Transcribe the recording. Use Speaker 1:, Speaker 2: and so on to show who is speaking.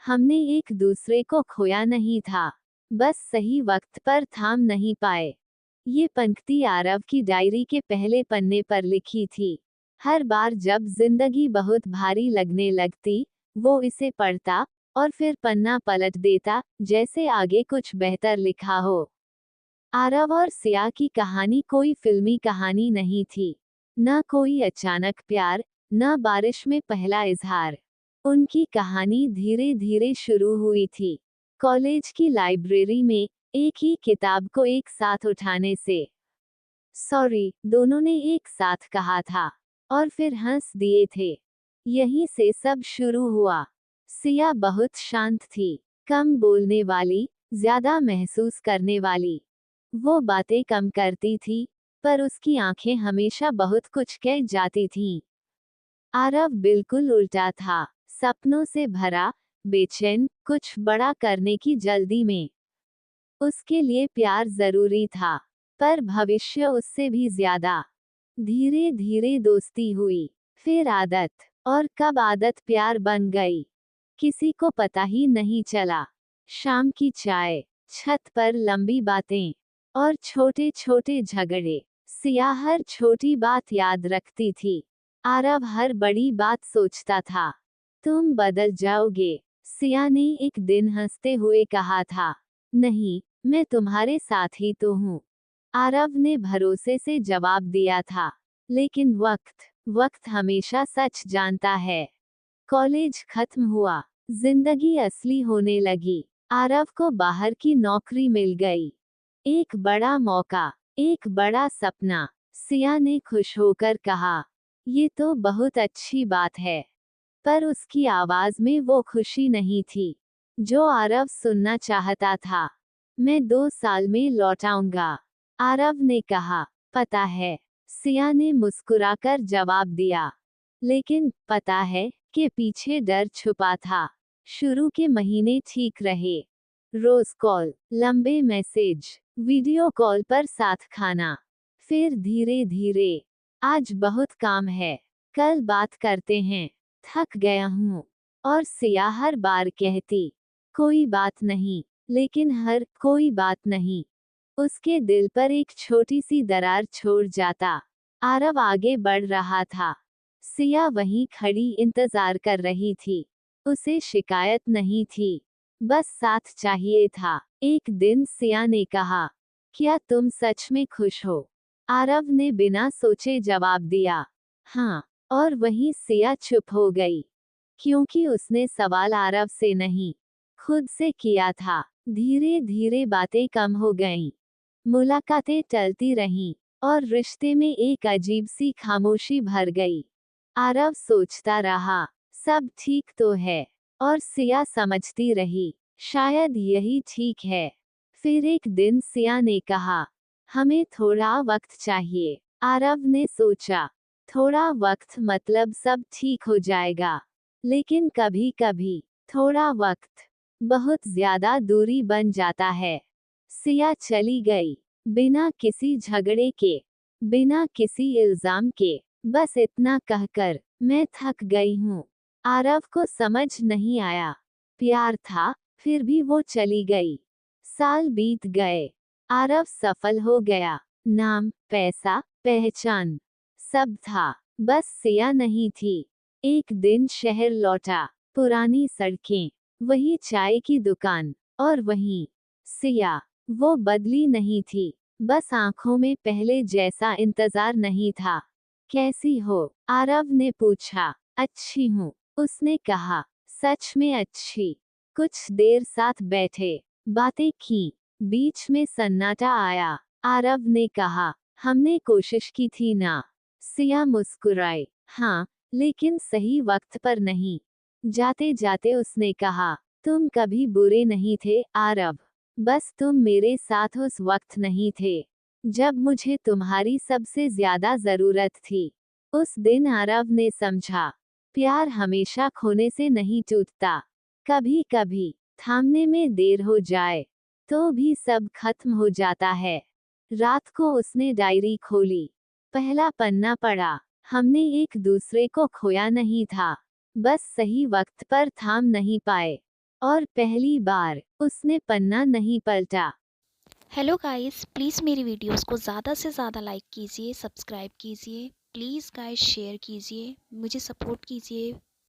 Speaker 1: हमने एक दूसरे को खोया नहीं था, बस सही वक्त पर थाम नहीं पाए। ये पंक्ति आरव की डायरी के पहले पन्ने पर लिखी थी। हर बार जब जिंदगी बहुत भारी लगने लगती, वो इसे पढ़ता और फिर पन्ना पलट देता, जैसे आगे कुछ बेहतर लिखा हो। आरव और सिया की कहानी कोई फिल्मी कहानी नहीं थी, न कोई अचानक प्यार, न बारिश में पहला इजहार। उनकी कहानी धीरे धीरे शुरू हुई थी, कॉलेज की लाइब्रेरी में, एक ही किताब को एक साथ उठाने से। सॉरी, दोनों ने एक साथ कहा था, और फिर हंस दिए थे। यहीं से सब शुरू हुआ। सिया बहुत शांत थी, कम बोलने वाली, ज्यादा महसूस करने वाली। वो बातें कम करती थी, पर उसकी आंखें हमेशा बहुत कुछ कह जाती थीं। आरव बिल्कुल उल्टा था, सपनों से भरा, बेचैन, कुछ बड़ा करने की जल्दी में। उसके लिए प्यार जरूरी था, पर भविष्य उससे भी ज्यादा। धीरे धीरे दोस्ती हुई, फिर आदत, और कब आदत प्यार बन गई, किसी को पता ही नहीं चला। शाम की चाय, छत पर लंबी बातें, और छोटे छोटे झगड़े। सिया हर छोटी बात याद रखती थी, आरव हर बड़ी बात सोचता था। तुम बदल जाओगे, सिया ने एक दिन हंसते हुए कहा था। नहीं, मैं तुम्हारे साथ ही तो हूँ, आरव ने भरोसे से जवाब दिया था। लेकिन वक्त हमेशा सच जानता है। कॉलेज खत्म हुआ, जिंदगी असली होने लगी। आरव को बाहर की नौकरी मिल गई। एक बड़ा मौका, एक बड़ा सपना। सिया ने खुश होकर कहा, ये तो बहुत अच्छी बात है। पर उसकी आवाज में वो खुशी नहीं थी, जो आरव सुनना चाहता था। मैं 2 साल में लौट आऊंगा, आरव ने कहा। पता है, सिया ने मुस्कुराकर जवाब दिया। लेकिन पता है कि पीछे डर छुपा था। शुरू के महीने ठीक रहे, रोज कॉल, लंबे मैसेज, वीडियो कॉल पर साथ खाना। फिर धीरे धीरे, आज बहुत काम है, कल बात करते हैं, थक गया हूँ। और सिया हर बार कहती, कोई बात नहीं, लेकिन हर कोई बात नहीं उसके दिल पर एक छोटी सी दरार छोड़ जाता। आरव आगे बढ़ रहा था, सिया वहीं खड़ी इंतजार कर रही थी। उसे शिकायत नहीं थी, बस साथ चाहिए था। एक दिन सिया ने कहा, क्या तुम सच में खुश हो? आरव ने बिना सोचे जवाब दिया, हाँ। और वहीं सिया चुप हो गई, क्योंकि उसने सवाल आरव से नहीं, खुद से किया था। धीरे धीरे बातें कम हो गईं, मुलाकातें टलती रहीं, और रिश्ते में एक अजीब सी खामोशी भर गई। आरव सोचता रहा, सब ठीक तो है, और सिया समझती रही, शायद यही ठीक है। फिर एक दिन सिया ने कहा, हमें थोड़ा वक्त चाहिए। आरव ने सोचा, थोड़ा वक्त मतलब सब ठीक हो जाएगा। लेकिन कभी कभी थोड़ा वक्त बहुत ज्यादा दूरी बन जाता है। सिया चली गई, बिना किसी झगड़े के, बिना किसी इल्जाम के, बस इतना कहकर, मैं थक गई हूँ। आरव को समझ नहीं आया, प्यार था, फिर भी वो चली गई। साल बीत गए, आरव सफल हो गया, नाम, पैसा, पहचान, सब था, बस सिया नहीं थी। एक दिन शहर लौटा, पुरानी सड़कें, वही चाय की दुकान, और वहीं सिया। वो बदली नहीं थी, बस आंखों में पहले जैसा इंतजार नहीं था। कैसी हो? आरव ने पूछा। अच्छी हूँ, उसने कहा। सच में अच्छी। कुछ देर साथ बैठे, बातें की, बीच में सन्नाटा आया। आरव ने कहा, हमने कोशिश की थी ना? सिया मुस्कुराई, हाँ, लेकिन सही वक्त पर नहीं। जाते जाते उसने कहा, तुम कभी बुरे नहीं थे आरव, बस तुम मेरे साथ उस वक्त नहीं थे, जब मुझे तुम्हारी सबसे ज्यादा जरूरत थी। उस दिन आरव ने समझा, प्यार हमेशा खोने से नहीं टूटता। कभी कभी थामने में देर हो जाए, तो भी सब खत्म हो जाता है। रात को उसने डायरी खोली, पहला पन्ना पढ़ा। हमने एक दूसरे को खोया नहीं था, बस सही वक्त पर थाम नहीं पाए। और पहली बार उसने पन्ना नहीं पलटा।
Speaker 2: हेलो गाइस, प्लीज़ मेरी वीडियोस को ज़्यादा से ज़्यादा लाइक कीजिए, सब्सक्राइब कीजिए। प्लीज़ गाइस शेयर कीजिए, मुझे सपोर्ट कीजिए।